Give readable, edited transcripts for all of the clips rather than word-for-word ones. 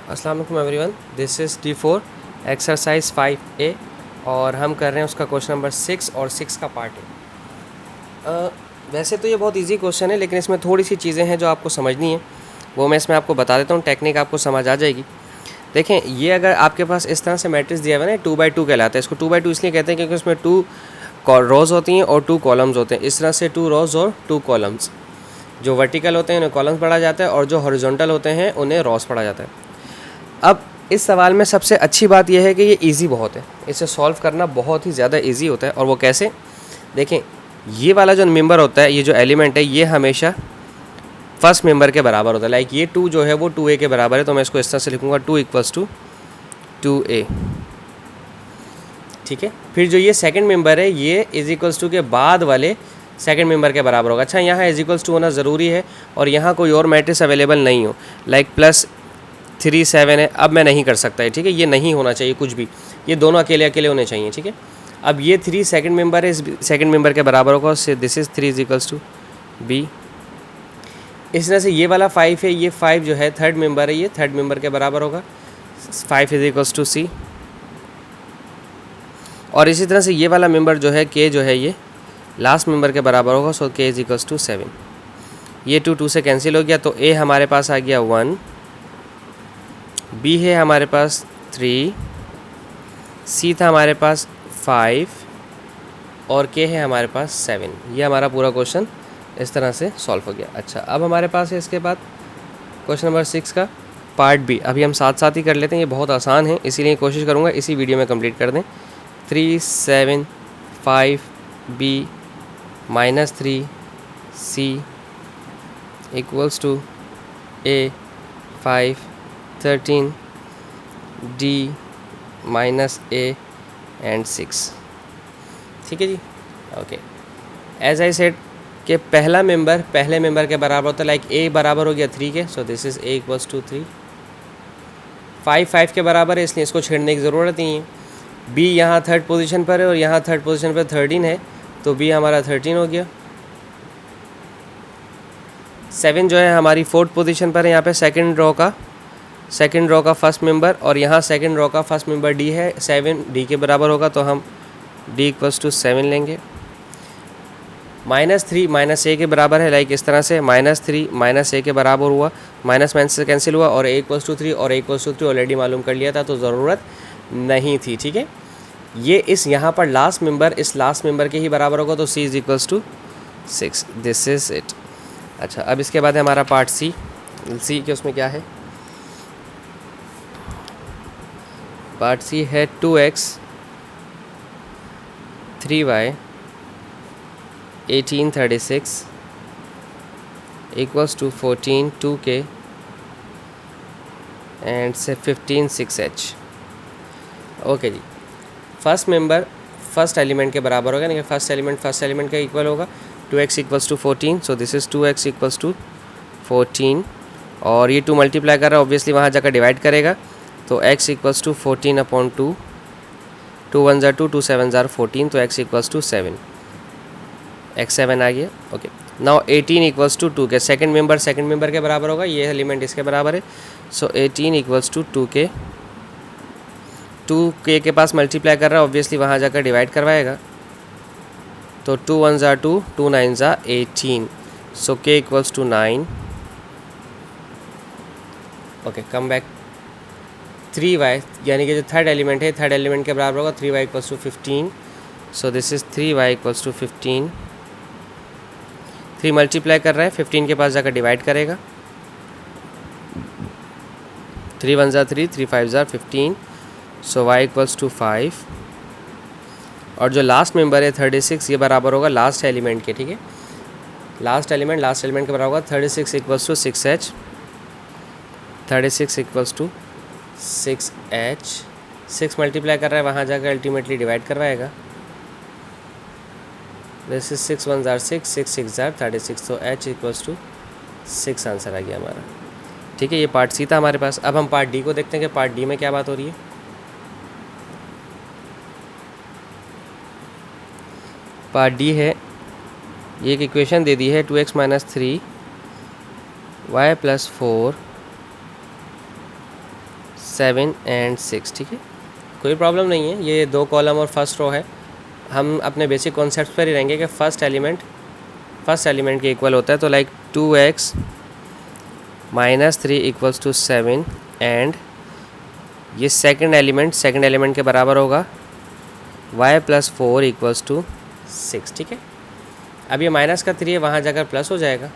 अस्सलाम वालेकुम everyone, this is D4 exercise 5A और हम कर रहे हैं उसका क्वेश्चन नंबर 6 और 6 का पार्ट है। वैसे तो ये बहुत इजी क्वेश्चन है, लेकिन इसमें थोड़ी सी चीज़ें हैं जो आपको समझनी है, वो मैं इसमें आपको बता देता हूँ। टेक्निक आपको समझ आ जाएगी। देखें, ये अगर आपके पास इस तरह से मैट्रिक्स दिया हुआ है ना, 2x2 कहलाता है। इसको 2x2 इसलिए कहते हैं क्योंकि उसमें 2 रोज़ होती हैं और 2 कॉलम्स होते हैं। इस तरह से 2 रोज़ और 2 कॉलम्स, जो वर्टिकल होते हैं उन्हें कॉलम्स पढ़ा जाता है और जो हॉरिजॉन्टल होते हैं उन्हें रोज़ पढ़ा जाता है। अब इस सवाल में सबसे अच्छी बात यह है कि ये इजी बहुत है, इसे सॉल्व करना बहुत ही ज़्यादा इजी होता है। और वो कैसे? देखें, ये वाला जो मेंबर होता है, ये जो एलिमेंट है, ये हमेशा फर्स्ट मेंबर के बराबर होता है। लाइक ये 2 जो है वो 2a के बराबर है, तो मैं इसको इस तरह से लिखूँगा 2 = 2a। ठीक है। फिर जो ये सेकंड मेंबर है, ये = के बाद वाले सेकंड मेंबर के बराबर होगा। अच्छा, यहाँ = होना ज़रूरी है और यहाँ कोई और मैट्रिक्स अवेलेबल नहीं हो, लाइक +3 7 है। अब मैं नहीं कर सकता है, ठीक है। ये नहीं होना चाहिए कुछ भी, ये दोनों अकेले अकेले होने चाहिए, ठीक है। अब ये 3 सेकंड मेंबर है, इस सेकंड मेंबर के बराबर होगा, दिस इज़ 3 = b। इस तरह से ये वाला 5 है, ये 5 जो है थर्ड मेंबर है, ये थर्ड मेंबर के बराबर होगा, 5 = c। और इसी तरह से ये वाला मेंबर जो है k जो है, ये लास्ट मेंबर के बराबर होगा, सो k = 7। ये 2 से कैंसिल हो गया, तो a हमारे पास आ गया 1, b है हमारे पास 3, c था हमारे पास 5 और k है हमारे पास 7। ये हमारा पूरा क्वेश्चन इस तरह से सॉल्व हो गया। अच्छा, अब हमारे पास है इसके बाद क्वेश्चन नंबर 6 का पार्ट b। अभी हम साथ साथ ही कर लेते हैं, ये बहुत आसान है, इसीलिए कोशिश करूँगा इसी वीडियो में कंप्लीट कर दें। 3 7 5 b -3 c = a 5 13 d -a and 6। ठीक है जी, ओके। एज आई सेड कि पहला मेंबर पहले मेंबर के बराबर होता है, लाइक a बराबर हो गया 3 के, सो दिस इज़ a = 3। 5 के बराबर है, इसलिए इसको छेड़ने की ज़रूरत नहीं है। b यहाँ थर्ड पोजीशन पर है और यहाँ थर्ड पोजीशन पर 13 है, तो b हमारा 13 हो गया। 7 जो है हमारी फोर्थ पोजीशन पर है, यहाँ पे सेकंड रो का फर्स्ट मेंबर, और यहाँ सेकंड रो का फर्स्ट मेंबर d है। 7 d के बराबर होगा, तो हम d = 7 लेंगे। -3 -a के बराबर है, लाइक इस तरह से -3 -a के बराबर हुआ, माइनस से कैंसिल हुआ, और a = 3 और a = 3 ऑलरेडी मालूम कर लिया था, तो ज़रूरत नहीं थी, ठीक है। ये इस यहाँ पर लास्ट मेंबर इस लास्ट मेंबर के ही बराबर होगा, तो c = 6। This is it. अच्छा, अब इसके बाद है हमारा पार्ट सी के उसमें क्या है? पार्ट सी है 2x 3y 18 36 = 14 2k एंड से 15 6h। ओके जी, फर्स्ट मेंबर फर्स्ट एलिमेंट के बराबर होगा, यानी कि फर्स्ट एलिमेंट का इक्वल होगा। 2x = 14, so this is 2x = 14, और ये 2 मल्टीप्लाई कर रहा है, ऑब्वियसली वहाँ जाकर डिवाइड करेगा, तो x = 14/2, 2 1 = 2, 2 7 = 14, तो x = 7, x 7 आ गया। Okay, now 18 = 2k, second member के बराबर होगा, ये एलिमेंट इसके बराबर है, सो 18 = 2k। 2k के पास मल्टीप्लाई कर रहा है, ऑब्वियसली वहाँ जाकर डिवाइड करवाएगा, तो 2 1 = 2, 2 9 = 18, सो k = 9। Okay, come back 3y, यानी कि जो थर्ड एलिमेंट है, थर्ड एलिमेंट के बराबर होगा, 3y = 15, so this is 3y = 15। 3 multiply कर रहा है, 15 के पास जाकर डिवाइड करेगा, 3 1 = 3, 3 5 = 15, सो y = 5। और जो लास्ट मेंबर है 36, ये बराबर होगा लास्ट एलिमेंट के, ठीक है। लास्ट एलिमेंट के बराबर होगा, 36 = 6h, 36 = 6h। 6 मल्टीप्लाई कर रहा है, वहाँ जाकर अल्टीमेटली डिवाइड करवाएगा, दिस इज 6 1 = 6, 6 6 = 36, तो h = 6 आंसर आ गया हमारा, ठीक है। ये पार्ट सी था हमारे पास। अब हम पार्ट डी को देखते हैं कि पार्ट डी में क्या बात हो रही है। पार्ट डी है, ये एक इक्वेशन दे दी है, 2x - 3 y + 4 7 एंड 6, ठीक है, कोई प्रॉब्लम नहीं है। ये 2 कॉलम और फर्स्ट रो है। हम अपने बेसिक कॉन्सेप्ट पर ही रहेंगे कि फर्स्ट एलिमेंट के इक्वल होता है, तो like 2x minus 3 equals to 7 and ये सेकंड एलिमेंट के बराबर होगा y प्लस 4 इक्वल्स टू 6, ठीक है। अब ये माइनस का 3 है, वहाँ जाकर प्लस हो जाएगा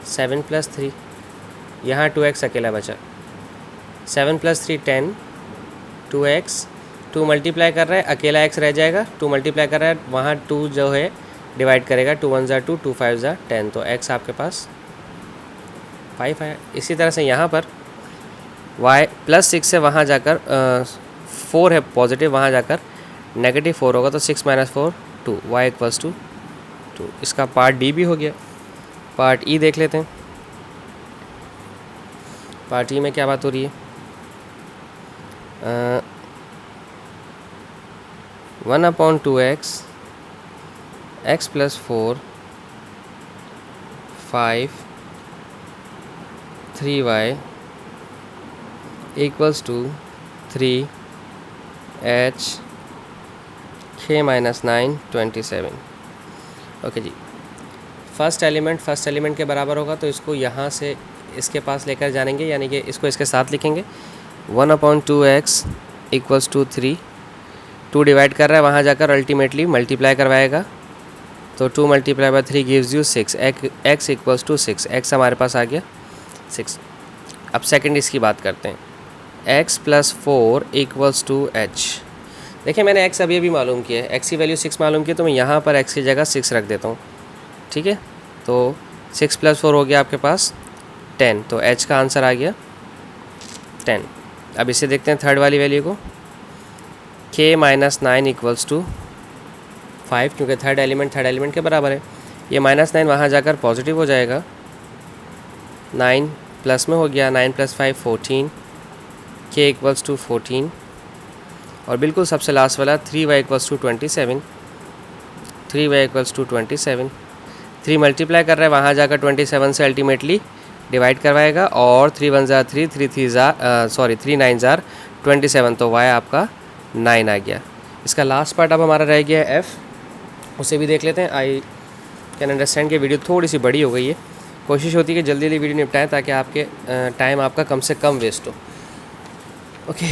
7 प्लस 3, यहाँ 2x अकेला बचा, 7 प्लस 3 10, 2x 2 मल्टीप्लाई कर रहा है, अकेला x रह जाएगा, 2 मल्टीप्लाई कर रहा है, वहाँ 2 जो है डिवाइड करेगा, 2 1 ज़ा 2, 2 5 ज़ा 10, तो x आपके पास 5 है। इसी तरह से यहाँ पर y प्लस 6 से वहाँ जाकर 4 है पॉजिटिव, वहाँ जाकर नेगेटिव 4 होगा, तो 6 माइनस 4 2, y इक्वल्स टू 2। इसका पार्ट डी भी हो गया। पार्ट ई देख लेते हैं। पार्ट ई में क्या बात हो रही है? 1/2x x plus 4 5 3y equals to 3h k minus 9 27। Okay जी, फर्स्ट एलिमेंट के बराबर होगा, तो इसको यहाँ से इसके पास लेकर जानेंगे, यानी कि इसको इसके साथ लिखेंगे। 1/2x इक्वल्स टू 3, 2 डिवाइड कर रहा है, वहाँ जाकर अल्टीमेटली मल्टीप्लाई करवाएगा, तो 2 multiply by 3 gives you 6, x equals to 6, x हमारे पास आ गया 6। अब सेकंड इसकी बात करते हैं, x plus 4 equals to h। देखिए मैंने x अभी मालूम किया है, x की वैल्यू 6 मालूम की है, तो मैं यहाँ पर x की जगह 6 रख देता हूँ, ठीक है। तो 6 प्लस 4 हो गया आपके पास 10, तो h का आंसर आ गया 10। अब इसे देखते हैं थर्ड वाली वैल्यू को, k माइनस 9 इक्वल्स टू 5, क्योंकि थर्ड एलिमेंट के बराबर है। ये माइनस 9 वहाँ जाकर पॉजिटिव हो जाएगा, 9 प्लस में हो गया, 9 प्लस 5 14, k इक्वल्स टू 14। और बिल्कुल सबसे लास्ट वाला 3y equals to 27, 3y equals to 27। 3 multiply कर रहा है, वहाँ जाकर 27 से अल्टीमेटली डिवाइड करवाएगा, और 3 1 ज़ा 3, 3 9 ज़ा 27, तो y आपका 9 आ गया। इसका लास्ट पार्ट अब हमारा रह गया है f, उसे भी देख लेते हैं। आई कैन अंडरस्टैंड कि वीडियो थोड़ी सी बड़ी हो गई है, कोशिश होती है कि जल्दी वीडियो निपटाएं ताकि आपके टाइम आपका कम से कम वेस्ट हो। Okay,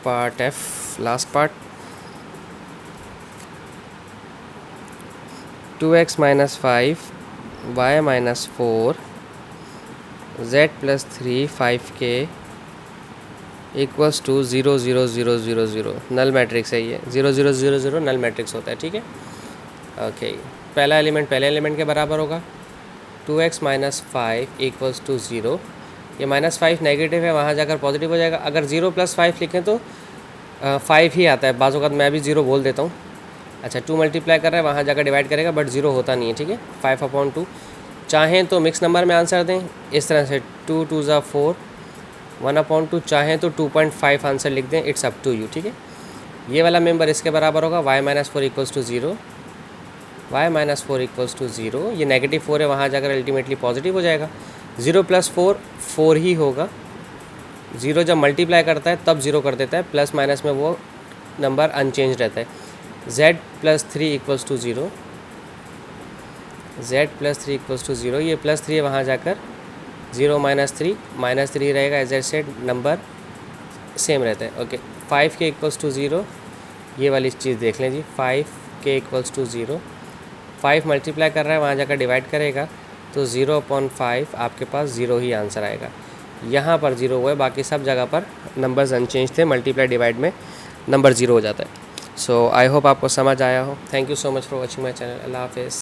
part f, last part, 2x minus 5 y minus 4 z plus 3 5k equals to 0 0 0 0 0। Null matrix है ये, 0 0 0 0 नल मैट्रिक्स होता है, ठीक है। ओके, पहले एलिमेंट के बराबर होगा, 2x माइनस 5 इक्वल्स टू 0। ये माइनस 5 नेगेटिव है, वहाँ जाकर पॉजिटिव हो जाएगा। अगर 0 प्लस 5 लिखें तो 5 ही आता है, बाज़ औक़ात मैं भी 0 बोल देता हूँ। अच्छा, 2 मल्टीप्लाई कर रहा है, वहाँ जाकर डिवाइड करेगा, बट 0 होता नहीं है, ठीक है। 5/2। चाहें तो मिक्स नंबर में आंसर दें इस तरह से, 2 2 ज़ा 4, 1/2। चाहें तो 2.5 आंसर लिख दें, इट्स अप टू यू, ठीक है। ये वाला मेंबर इसके बराबर होगा, y minus 4 equals to 0, y minus 4 equals to 0। ये नेगेटिव 4 है, वहाँ जाकर अल्टीमेटली पॉजिटिव हो जाएगा। 0 प्लस 4 4 ही होगा, 0 जब मल्टीप्लाई करता है तब 0 कर देता है, प्लस माइनस में वो नंबर अनचेंज रहता है। z plus 3 equals to 0, z plus 3 equals to 0। ये प्लस 3 है, वहाँ जाकर 0 माइनस 3 रहेगा, as I said number same रहता है। ओके, 5k इक्वल्स टू 0, ये वाली चीज़ देख लें जी, 5k इक्वल्स टू 0। 5 मल्टीप्लाई कर रहा है, वहाँ जाकर डिवाइड करेगा, तो 0/5 आपके पास 0 ही आंसर आएगा। यहाँ पर 0 हुआ है, बाकी सब जगह पर नंबर्स अनचेंज थे, मल्टीप्लाई डिवाइड में नंबर 0 हो जाता है। सो आई होप आपको समझ आया हो। Thank you so much for watching my channel. अल्लाह हाफिज़।